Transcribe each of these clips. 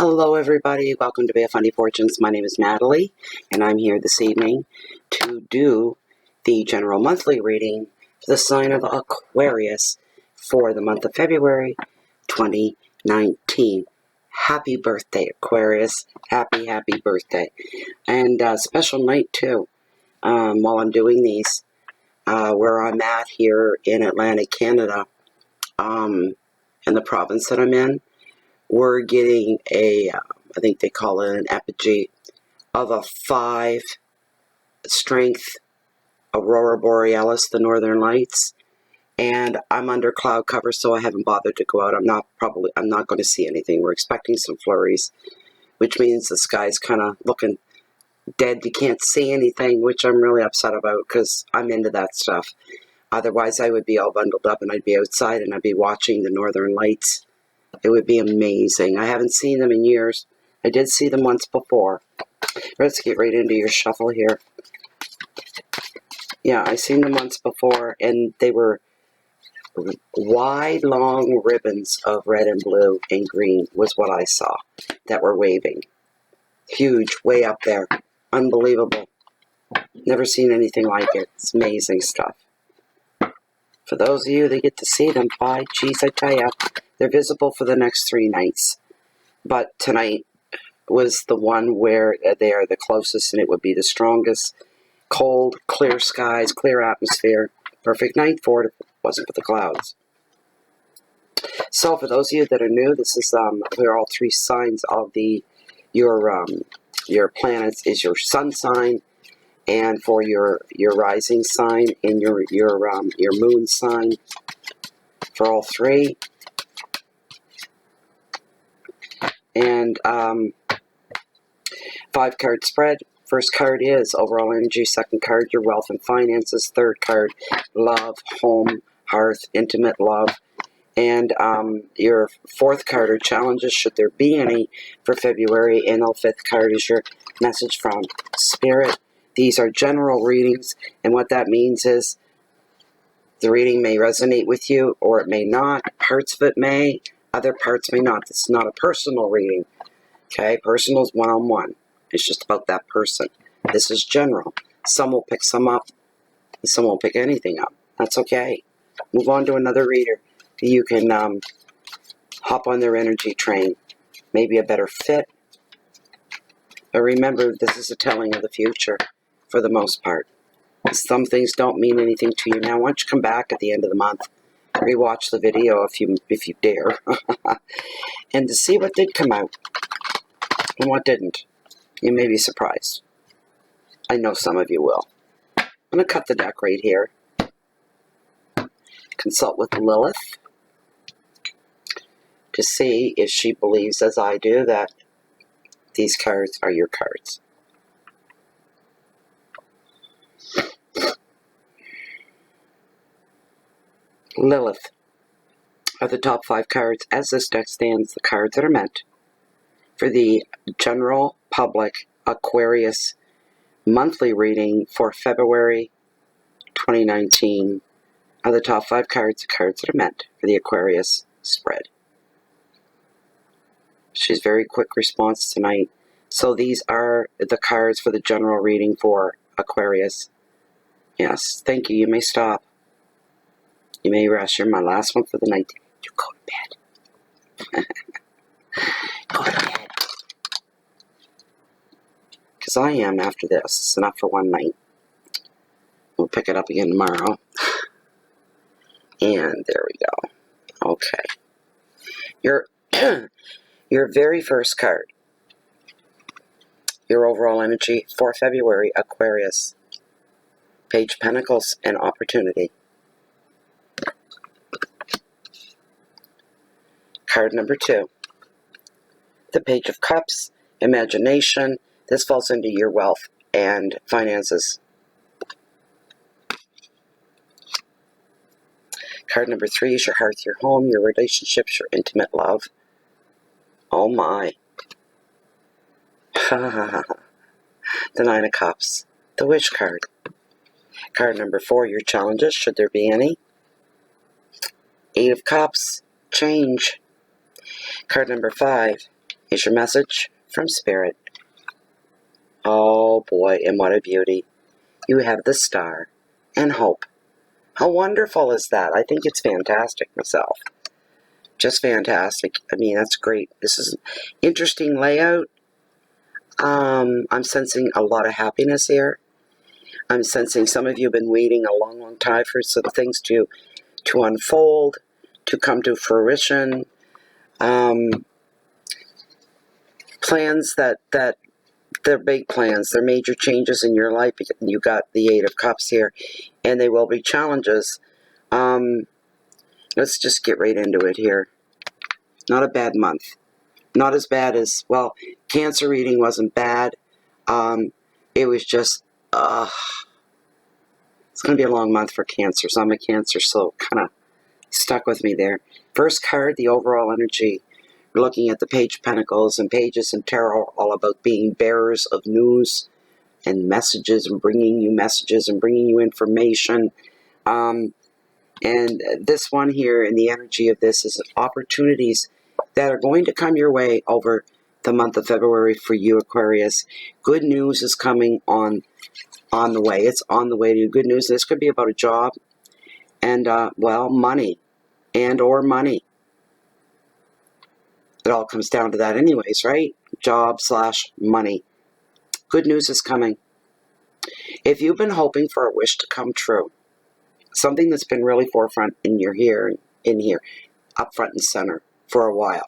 Hello everybody, welcome to Be a Funny Fortunes. My name is Natalie, and I'm here this evening to do the general monthly reading for the sign of Aquarius for the month of February 2019. Happy birthday, Aquarius. Happy birthday. And special night too, while I'm doing these, where I'm at here in Atlantic Canada, in the province that I'm in. We're getting I think they call it an apogee of a 5 strength aurora borealis, the northern lights. And I'm under cloud cover, so I haven't bothered to go out. I'm not going to see anything. We're expecting some flurries, which means the sky's kind of looking dead. You can't see anything, which I'm really upset about because I'm into that stuff. Otherwise, I would be all bundled up and I'd be outside and I'd be watching the northern lights. It would be amazing. I haven't seen them in years. I did see them once before. Let's get right into your shuffle here. Yeah, I seen them once before, and they were wide, long ribbons of red and blue and green was what I saw that were waving. Huge, way up there. Unbelievable. Never seen anything like it. It's amazing stuff. For those of you that get to see them, by geez, I tell you, they're visible for the next 3 nights. But tonight was the one where they are the closest, and it would be the strongest. Cold, clear skies, clear atmosphere. Perfect night for it if it wasn't for the clouds. So for those of you that are new, this is where all 3 signs of your planets is your sun sign, and for your rising sign and your moon sign. For all 3. And 5-card spread. First card is overall energy. Second card, your wealth and finances. Third card, love, home, hearth, intimate love. And your 4th card are challenges, should there be any, for February. And the 5th card is your message from Spirit. These are general readings, and what that means is the reading may resonate with you, or it may not. Parts of it may, other parts may not. This is not a personal reading. Okay, personal is one-on-one. It's just about that person. This is general. Some will pick some up, and some won't pick anything up. That's okay. Move on to another reader. You can hop on their energy train. Maybe a better fit. But remember, this is a telling of the future for the most part. Some things don't mean anything to you now. Why don't you come back at the end of the month, rewatch the video if you dare, and to see what did come out and what didn't. You may be surprised. I know some of you will. I'm going to cut the deck right here. Consult with Lilith to see if she believes, as I do, that these cards are your cards. Lilith are the top 5 cards. As this deck stands, the cards that are meant for the general public Aquarius monthly reading for February 2019 are the top 5 cards, the cards that are meant for the Aquarius spread. She's very quick response tonight. So these are the cards for the general reading for Aquarius. Yes, thank you. You may stop. You may rest. You're my last one for the night. You go to bed. Go to bed. Because I am after this. It's enough for one night. We'll pick it up again tomorrow. And there we go. Okay. Your very first card. Your overall energy for February, Aquarius. Page of Pentacles and Opportunity. Card number 2. The Page of Cups, Imagination. This falls into your wealth and finances. Card number 3 is your hearth, your home, your relationships, your intimate love. Oh my. The 9 of Cups. The Wish card. Card number 4, your challenges, should there be any. 8 of Cups. Change. Card number 5 Here's your message from Spirit. Oh boy, and what a beauty. You have the star and hope. How wonderful is that? I think it's fantastic myself. Just fantastic. I mean, that's great. This is an interesting layout. I'm sensing a lot of happiness here. I'm sensing some of you have been waiting a long, long time for some things to unfold, to come to fruition. Plans that they're big plans. They're major changes in your life. You got the Eight of Cups here, and they will be challenges. Let's just get right into it here. Not a bad month. Not as bad as, well, Cancer reading wasn't bad. It was just, it's going to be a long month for Cancer. So I'm a Cancer, so kind of stuck with me there. First card, the overall energy. We're looking at the Page of Pentacles, and pages in tarot are all about being bearers of news and messages, and bringing you messages and bringing you information. And this one here, and the energy of this is opportunities that are going to come your way over the month of February for you, Aquarius. Good news is coming on the way. It's on the way to you. Good news. This could be about a job and, well, money or money. It all comes down to that anyways, right? Job / money. Good news is coming. If you've been hoping for a wish to come true, something that's been really forefront in here, up front and center for a while,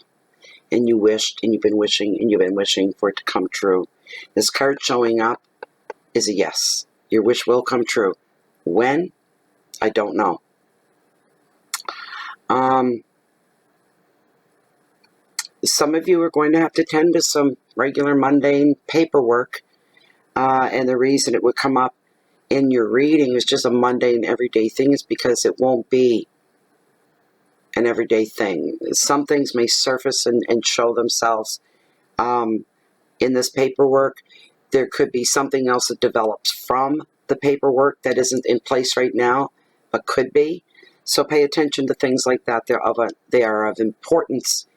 and you wished, and you've been wishing for it to come true. This card showing up is a yes. Your wish will come true. When? I don't know. Some of you are going to have to tend to some regular mundane paperwork, and the reason it would come up in your reading is just a mundane everyday thing is because it won't be an everyday thing. Some things may surface and show themselves in this paperwork. There could be something else that develops from the paperwork that isn't in place right now, but could be. So pay attention to things like that. They are of importance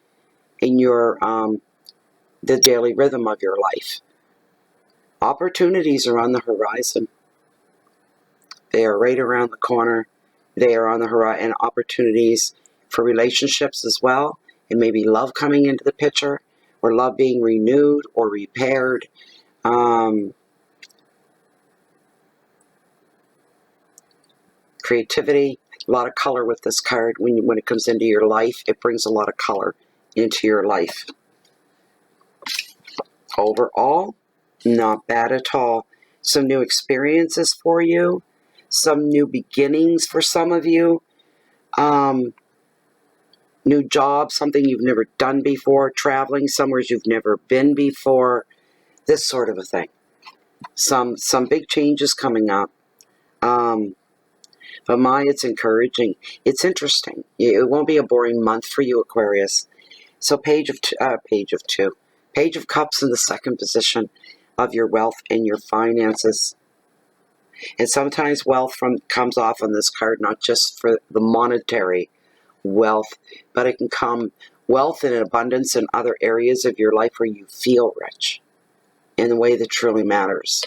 in your the daily rhythm of your life. Opportunities are on the horizon. They are right around the corner. They are on the horizon, and opportunities for relationships as well. It may be love coming into the picture, or love being renewed or repaired. Creativity, a lot of color with this card. When it comes into your life, it brings a lot of color into your life. Overall, not bad at all. Some new experiences for you. Some new beginnings for some of you. New job, something you've never done before. Traveling somewhere you've never been before. This sort of a thing. Some big changes coming up. But it's encouraging. It's interesting. It won't be a boring month for you, Aquarius. So Page of Cups in the second position of your wealth and your finances. And sometimes wealth comes off on this card, not just for the monetary wealth, but it can come wealth and abundance in other areas of your life where you feel rich in a way that truly matters.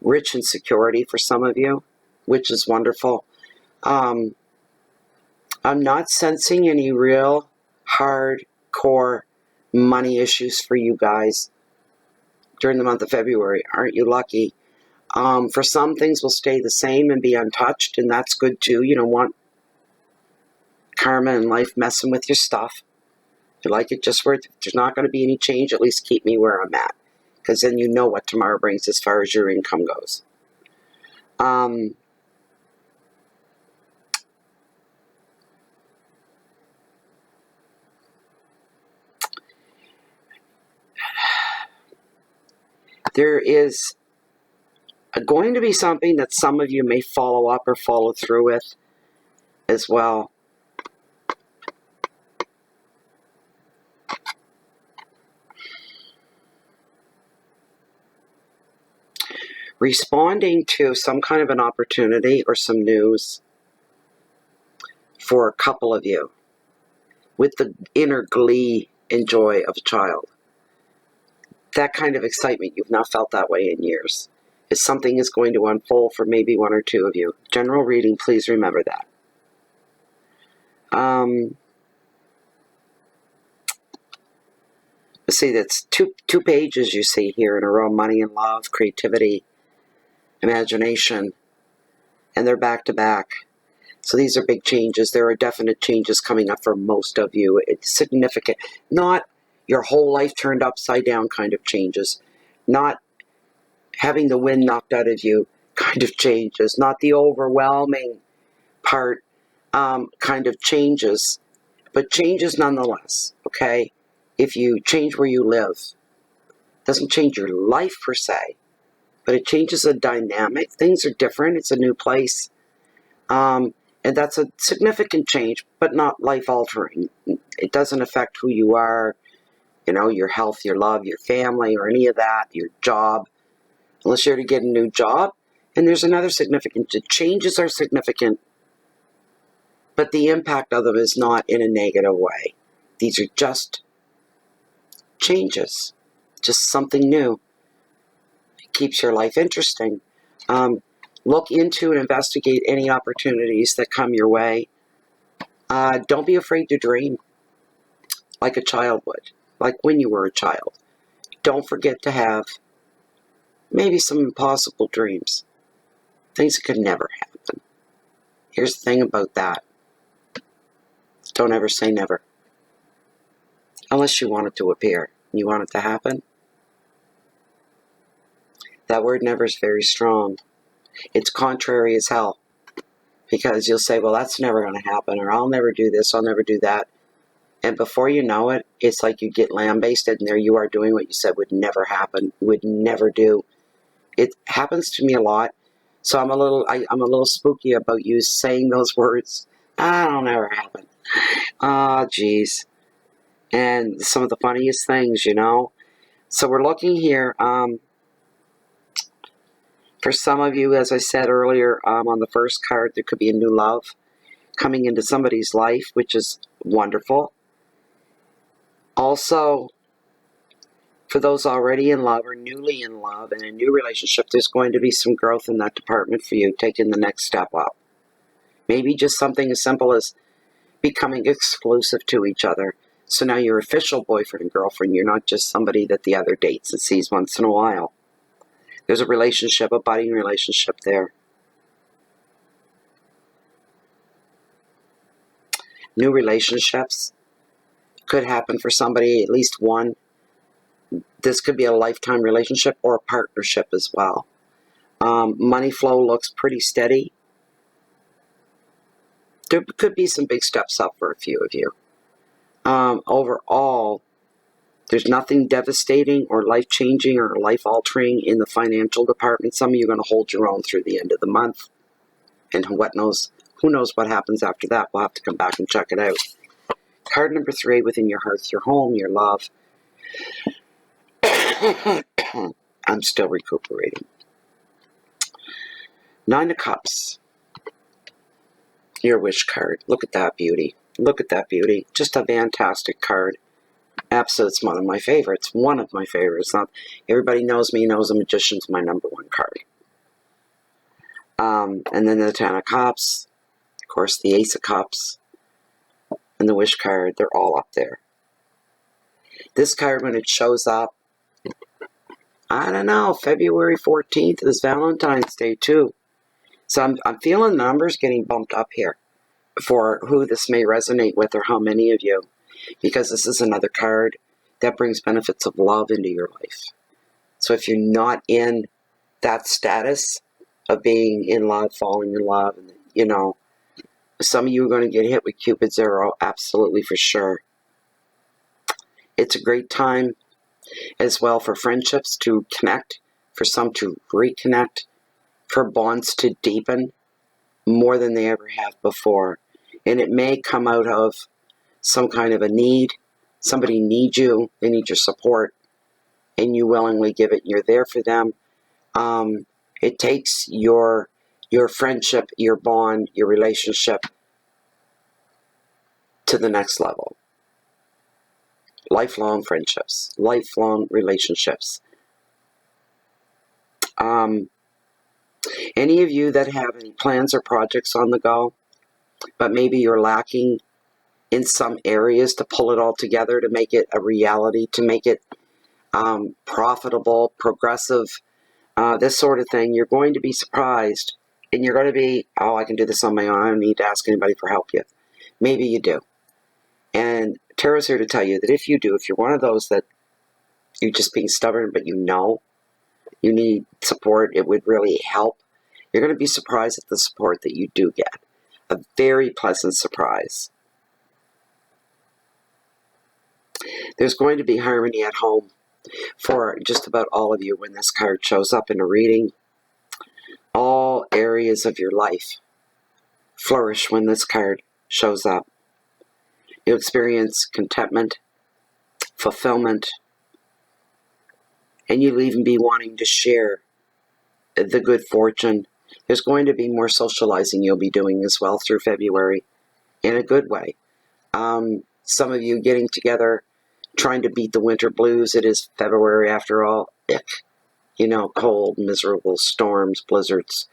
Rich in security for some of you, which is wonderful. I'm not sensing any real hardcore money issues for you guys during the month of February. Aren't you lucky? For some, things will stay the same and be untouched, and that's good too. You don't want karma and life messing with your stuff. If you like it just where there's not going to be any change, at least keep me where I'm at, because then you know what tomorrow brings as far as your income goes. There is going to be something that some of you may follow up or follow through with as well. Responding to some kind of an opportunity or some news for a couple of you with the inner glee and joy of a child. that kind of excitement. You've not felt that way in years. If something is going to unfold for maybe one or two of you. General reading, please remember that. See, that's two pages you see here in a row. Money and love, creativity, imagination. And they're back to back. So these are big changes. There are definite changes coming up for most of you. It's significant. Not your whole life turned upside down kind of changes. Not having the wind knocked out of you kind of changes. Not the overwhelming part kind of changes. But changes nonetheless, okay? If you change where you live, it doesn't change your life per se, but it changes the dynamic. Things are different. It's a new place. And that's a significant change, but not life-altering. It doesn't affect who you are, you know, your health, your love, your family, or any of that, your job, unless you're to get a new job. And there's another significant, the changes are significant, but the impact of them is not in a negative way. These are just changes, just something new. It keeps your life interesting. Look into and investigate any opportunities that come your way. Don't be afraid to dream like a child would, like when you were a child. Don't forget to have maybe some impossible dreams, things that could never happen. Here's the thing about that. Don't ever say never. Unless you want it to appear, you want it to happen. That word never is very strong. It's contrary as hell. Because you'll say, well, that's never going to happen, or I'll never do this, I'll never do that. And before you know it, it's like you get lambasted, and there you are doing what you said would never happen, would never do. It happens to me a lot. So I'm a little spooky about you saying those words. That'll never happen. Ah, geez. And some of the funniest things, you know. So we're looking here. For some of you, as I said earlier, on the first card, there could be a new love coming into somebody's life, which is wonderful. Also, for those already in love or newly in love in a new relationship, there's going to be some growth in that department for you, taking the next step up. Maybe just something as simple as becoming exclusive to each other. So now you're official boyfriend and girlfriend. You're not just somebody that the other dates and sees once in a while. There's a relationship, a budding relationship there. New relationships could happen for somebody, at least one. This could be a lifetime relationship or a partnership as well. Money flow looks pretty steady. There could be some big steps up for a few of you. Overall, there's nothing devastating or life-changing or life-altering in the financial department. Some of you are going to hold your own through the end of the month. And who knows what happens after that. We'll have to come back and check it out. Card number 3, within your hearth, your home, your love. I'm still recuperating. 9 of Cups. Your wish card. Look at that beauty. Look at that beauty. Just a fantastic card. Absolutely, it's one of my favorites. One of my favorites. Not everybody knows me, knows the Magician's my number 1 card. And then the 10 of Cups. Of course, the Ace of Cups. And the wish card. They're all up there. This card, when it shows up, I don't know, February 14th is Valentine's Day too. So I'm feeling numbers getting bumped up here for who this may resonate with or how many of you. Because this is another card that brings benefits of love into your life. So if you're not in that status of being in love, falling in love, you know, some of you are going to get hit with Cupid's arrow, absolutely for sure. It's a great time as well for friendships to connect, for some to reconnect, for bonds to deepen more than they ever have before. And it may come out of some kind of a need. Somebody needs you, they need your support, and you willingly give it, and you're there for them. It takes your friendship, your bond, your relationship to the next level. lifelong friendships, lifelong relationships. Any of you that have any plans or projects on the go, but maybe you're lacking in some areas to pull it all together, to make it a reality, to make it profitable, progressive, this sort of thing, you're going to be surprised. And you're going to be, oh, I can do this on my own. I don't need to ask anybody for help yet. Maybe you do. And Tarot's here to tell you that if you do, if you're one of those that you're just being stubborn, but you know you need support, it would really help, you're going to be surprised at the support that you do get. A very pleasant surprise. There's going to be harmony at home for just about all of you when this card shows up in a reading. All areas of your life flourish when this card shows up. You'll experience contentment, fulfillment, and you'll even be wanting to share the good fortune. There's going to be more socializing you'll be doing as well through February, in a good way. Some of you getting together, trying to beat the winter blues. It is February after all. Ick. You know, cold, miserable, storms, blizzards,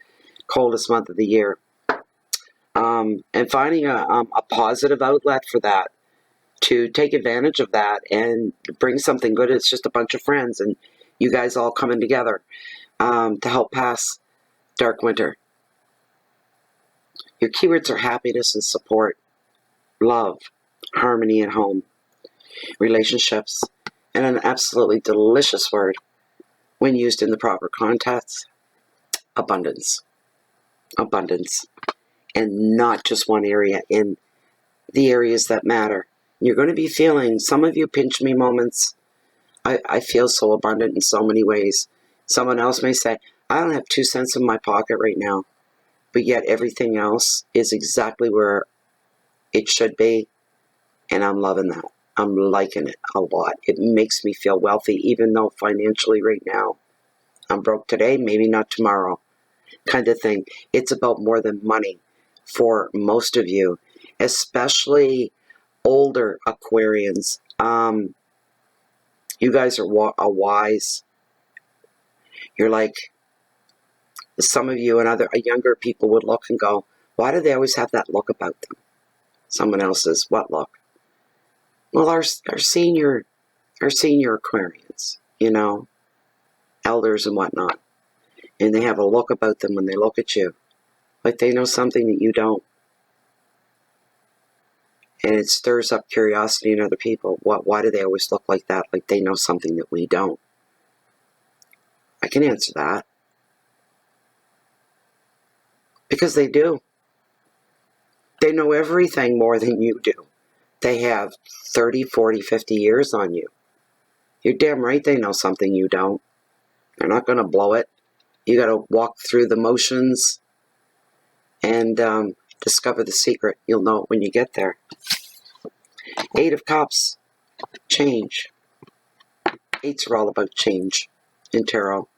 coldest month of the year. And finding a positive outlet for that, to take advantage of that and bring something good. It's just a bunch of friends and you guys all coming together to help pass dark winter. Your keywords are happiness and support, love, harmony at home, relationships, and an absolutely delicious word when used in the proper context, abundance. Abundance. And not just one area, in the areas that matter. You're going to be feeling, some of you pinch me moments. I feel so abundant in so many ways. Someone else may say, I don't have 2 cents in my pocket right now, but yet everything else is exactly where it should be, and I'm loving that. I'm liking it a lot. It makes me feel wealthy, even though financially right now I'm broke today, maybe not tomorrow, kind of thing. It's about more than money for most of you, especially older Aquarians. You guys are wise. You're like, some of you and other younger people would look and go, why do they always have that look about them? Someone else says, what look? Well, our senior Aquarians, you know, elders and whatnot, and they have a look about them when they look at you, like they know something that you don't. And it stirs up curiosity in other people. Why do they always look like that? Like they know something that we don't. I can answer that. Because they do. They know everything more than you do. They have 30, 40, 50 years on you. You're damn right they know something you don't. They're not going to blow it. You got to walk through the motions and discover the secret. You'll know it when you get there. 8 of Cups. Change. 8s are all about change in tarot.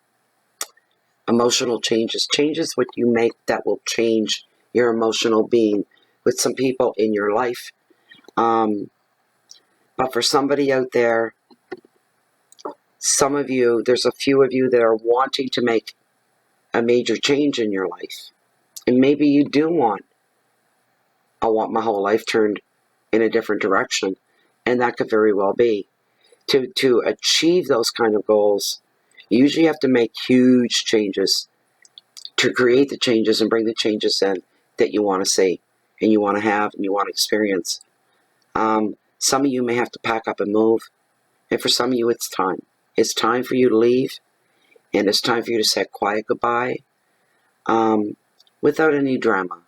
Emotional changes. Change is what you make that will change your emotional being with some people in your life. But for somebody out there, some of you, there's a few of you that are wanting to make a major change in your life. And maybe you do want, I want my whole life turned in a different direction. And that could very well be. To achieve those kind of goals, you usually have to make huge changes to create the changes and bring the changes in that you want to see and you want to have and you want to experience. Some of you may have to pack up and move. And for some of you, it's time. It's time for you to leave. And it's time for you to say a quiet goodbye without any drama.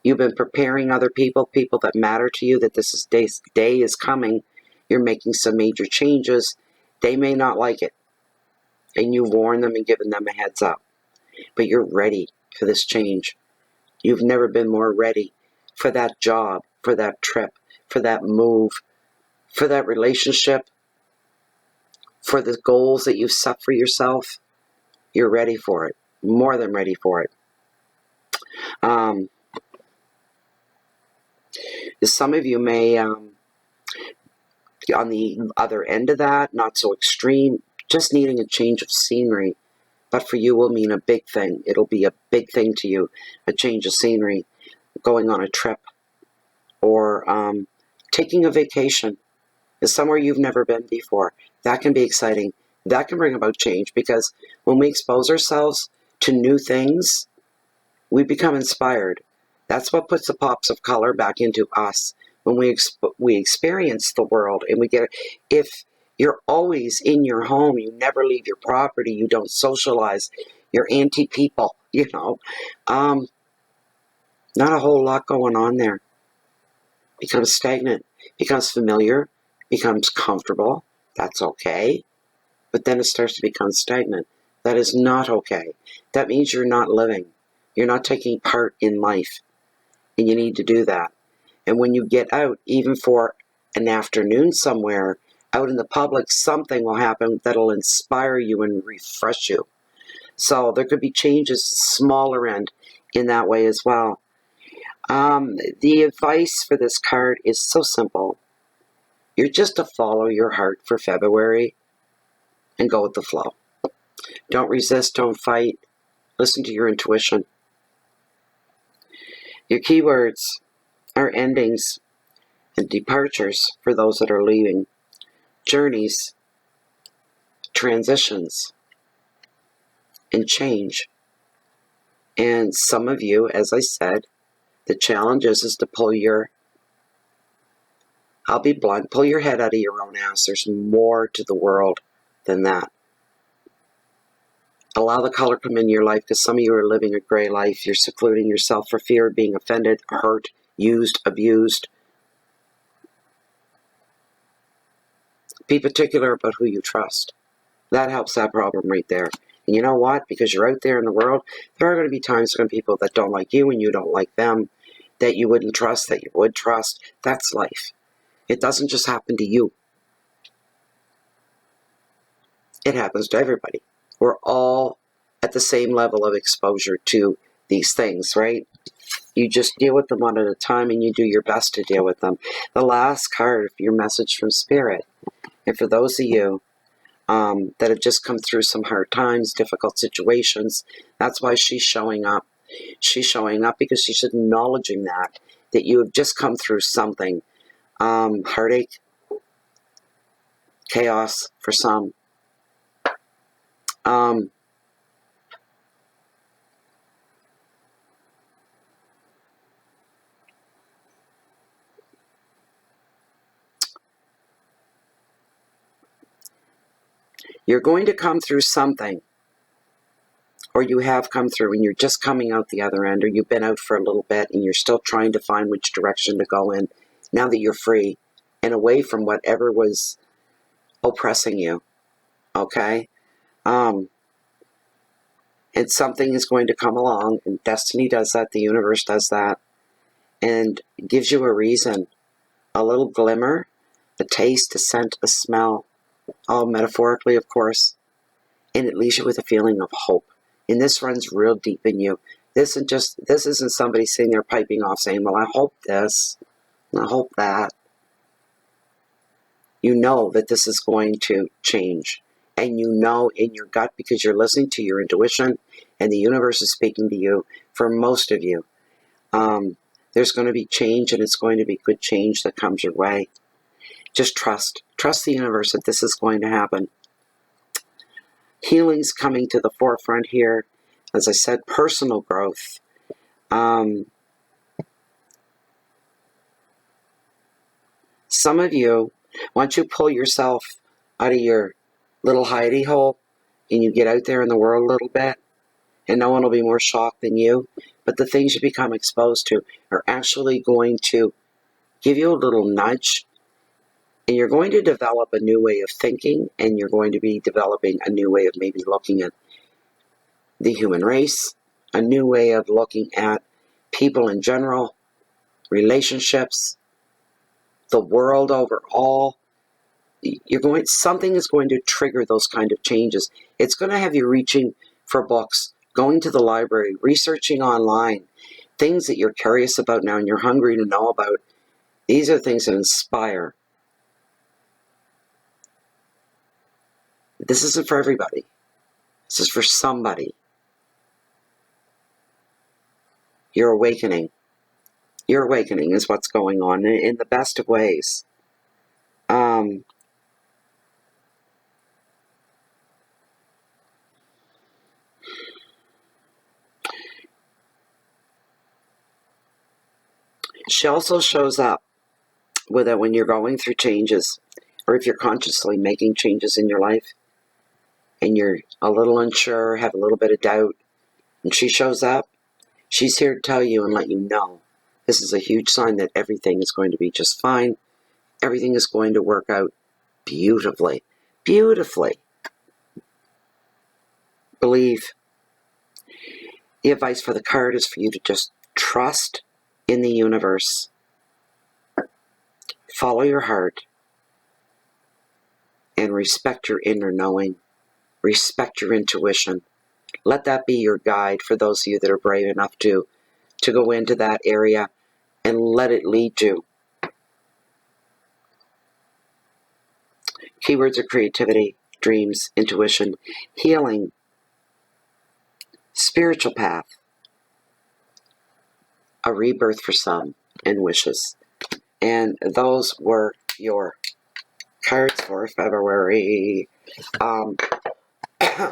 You've been preparing other people that matter to you, that this day is coming. You're making some major changes. They may not like it. And you warn them and given them a heads up. But you're ready for this change. You've never been more ready for that job, for that trip, for that move, for that relationship, for the goals that you've set for yourself. You're ready for it. More than ready for it. Some of you may On the other end of that, not so extreme, just needing a change of scenery. But for you will mean a big thing. It'll be a big thing to you, a change of scenery, going on a trip, or taking a vacation to somewhere you've never been before. That can be exciting. That can bring about change, because when we expose ourselves to new things, we become inspired. That's what puts the pops of color back into us. When we experience the world, and we get, if you're always in your home, you never leave your property, you don't socialize, you're anti-people, not a whole lot going on there. Becomes stagnant, becomes familiar, becomes comfortable. That's okay. But then it starts to become stagnant. That is not okay. That means you're not living. You're not taking part in life. And you need to do that. And when you get out, even for an afternoon somewhere, out in the public, something will happen that'll inspire you and refresh you. So there could be changes, smaller end, in that way as well. The advice for this card is so simple. You're just to follow your heart for February and go with the flow. Don't resist, don't fight. Listen to your intuition. Your keywords are endings and departures for those that are leaving, journeys, transitions, and change. And some of you, as I said, the challenge is to pull your, I'll be blunt, pull your head out of your own ass. There's more to the world than that. Allow the color come in your life, because some of you are living a gray life. You're secluding yourself for fear of being offended, hurt, used, abused. Be particular about who you trust. That helps that problem right there. And you know what? Because you're out there in the world, there are going to be times when people that don't like you and you don't like them, that you wouldn't trust, that you would trust. That's life. It doesn't just happen to you. It happens to everybody. We're all at the same level of exposure to these things, right? You just deal with them one at a time, and you do your best to deal with them. The last card for your message from Spirit, and for those of you that have just come through some hard times, difficult situations, that's why she's showing up. She's showing up because she's acknowledging that you have just come through something. Heartache, chaos for some. You're going to come through something, or you have come through and you're just coming out the other end, or you've been out for a little bit and you're still trying to find which direction to go in now that you're free and away from whatever was oppressing you, okay? And something is going to come along, and destiny does that, the universe does that, and gives you a reason, a little glimmer, a taste, a scent, a smell, all metaphorically, of course, and it leaves you with a feeling of hope. And this runs real deep in you. This isn't somebody sitting there piping off saying, well, I hope this, and I hope that. You know that this is going to change. And you know in your gut, because you're listening to your intuition, and the universe is speaking to you. For most of you, there's going to be change, and it's going to be good change that comes your way. Just trust the universe that this is going to happen. Healing's coming to the forefront here. As I said, personal growth. Some of you, once you pull yourself out of your little hidey hole and you get out there in the world a little bit, and no one will be more shocked than you, but the things you become exposed to are actually going to give you a little nudge. And you're going to develop a new way of thinking, and you're going to be developing a new way of maybe looking at the human race, a new way of looking at people in general, relationships, the world overall. Something is going to trigger those kind of changes. It's going to have you reaching for books, going to the library, researching online, things that you're curious about now and you're hungry to know about. These are things that inspire. This isn't for everybody. This is for somebody. You're awakening. Your awakening is what's going on in the best of ways. She also shows up with it when you're going through changes, or if you're consciously making changes in your life and you're a little unsure, have a little bit of doubt, and she shows up, she's here to tell you and let you know this is a huge sign that everything is going to be just fine. Everything is going to work out beautifully. Beautifully. Believe. The advice for the card is for you to just trust in the universe. Follow your heart. And respect your inner knowing. Respect your intuition. Let that be your guide for those of you that are brave enough to go into that area and let it lead you. Keywords are creativity, dreams, intuition, healing, spiritual path, a rebirth for some, and wishes. And those were your cards for February.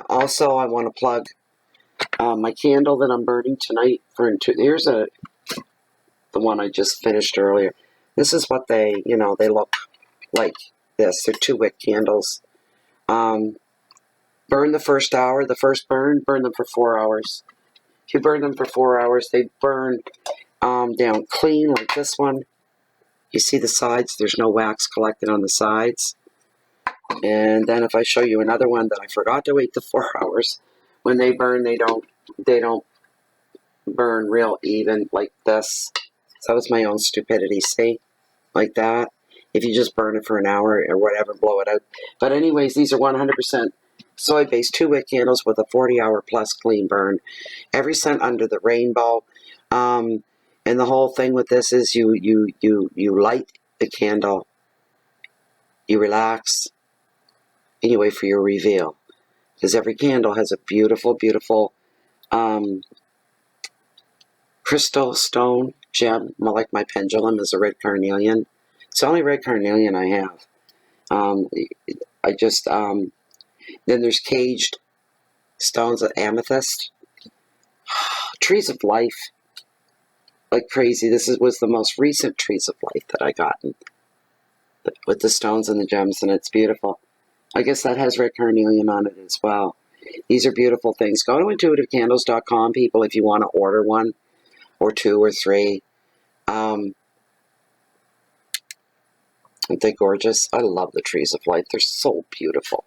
Also, I want to plug my candle that I'm burning tonight. Here's the one I just finished earlier. This is what they look like. This. They're 2-wick candles. Burn the first hour. The first burn them for 4 hours. If you burn them for 4 hours, they burn down clean like this one. You see the sides? There's no wax collected on the sides. And then if I show you another one that I forgot to wait the 4 hours, when they burn, they don't burn real even like this. So that was my own stupidity. See? Like that. If you just burn it for an hour or whatever, blow it out. But anyways, these are 100% soy-based 2-wick candles with a 40-hour plus clean burn. Every scent under the rainbow. And the whole thing with this is you light the candle, you relax, and you wait for your reveal. Because every candle has a beautiful, beautiful crystal stone gem. Like my pendulum is a red carnelian. It's the only red carnelian I have. Then there's caged stones of amethyst. Trees of life. Like crazy. This was the most recent trees of life that I gotten. With the stones and the gems, and it's beautiful. I guess that has red carnelian on it as well. These are beautiful things. Go to intuitivecandles.com, people, if you want to order one, or 2 or 3. Aren't they gorgeous? I love the trees of light. They're so beautiful.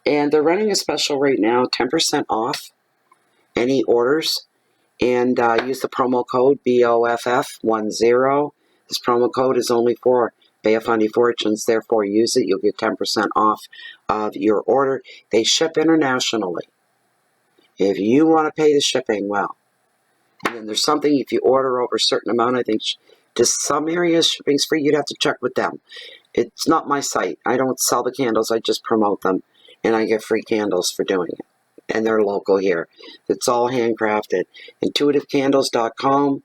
And they're running a special right now, 10% off any orders. And use the promo code BOFF10. This promo code is only for Bay of Fundy Fortunes. Therefore, use it. You'll get 10% off of your order. They ship internationally. If you want to pay the shipping, well. And then there's something, if you order over a certain amount, I think to some areas shipping's free. You'd have to check with them. It's not my site. I don't sell the candles. I just promote them. And I get free candles for doing it. And they're local here. It's all handcrafted. Intuitivecandles.com.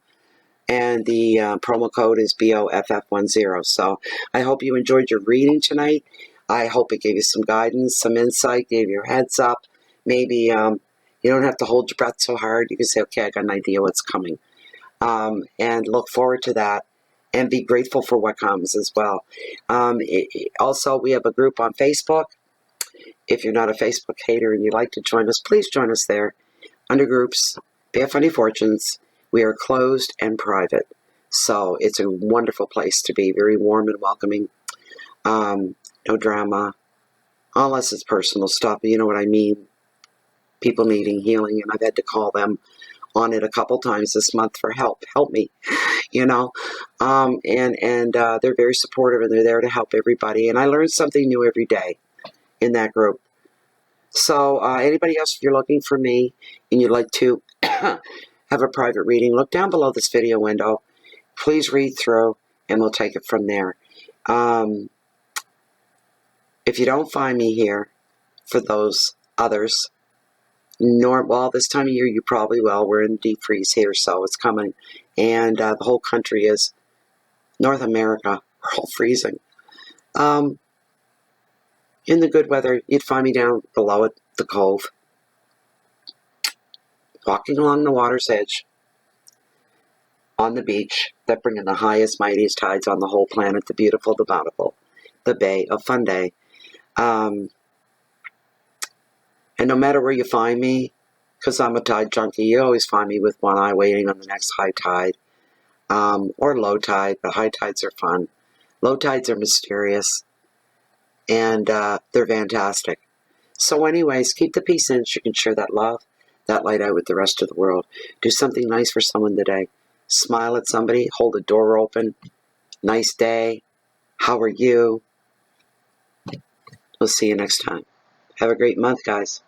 And the promo code is BOFF10. So I hope you enjoyed your reading tonight. I hope it gave you some guidance, some insight, gave you a heads up. Maybe you don't have to hold your breath so hard. You can say, okay, I got an idea what's coming. And look forward to that. And be grateful for what comes as well. Also, we have a group on Facebook. If you're not a Facebook hater and you'd like to join us, please join us there. Under groups, Bay of Fundy Fortunes. We are closed and private. So it's a wonderful place to be. Very warm and welcoming. No drama. Unless it's personal stuff. You know what I mean? People needing healing. And I've had to call them on it a couple times this month for help. Help me. You know. They're very supportive and they're there to help everybody. And I learn something new every day in that group. So anybody else, if you're looking for me and you'd like to have a private reading, look down below this video window. Please read through and we'll take it from there. If you don't find me here, for those others. Well, this time of year you probably will. We're in deep freeze here, so it's coming. And the whole country is, North America, we're all freezing. In the good weather, you'd find me down below at the cove, walking along the water's edge, on the beach, that bring in the highest, mightiest tides on the whole planet, the beautiful, the bountiful, the Bay of Fundy. And no matter where you find me, because I'm a tide junkie, you always find me with one eye waiting on the next high tide, or low tide, but high tides are fun. Low tides are mysterious, and they're fantastic. So anyways, keep the peace in so you can share that love, that light out with the rest of the world. Do something nice for someone today. Smile at somebody, hold a door open. Nice day. How are you? We'll see you next time. Have a great month, guys.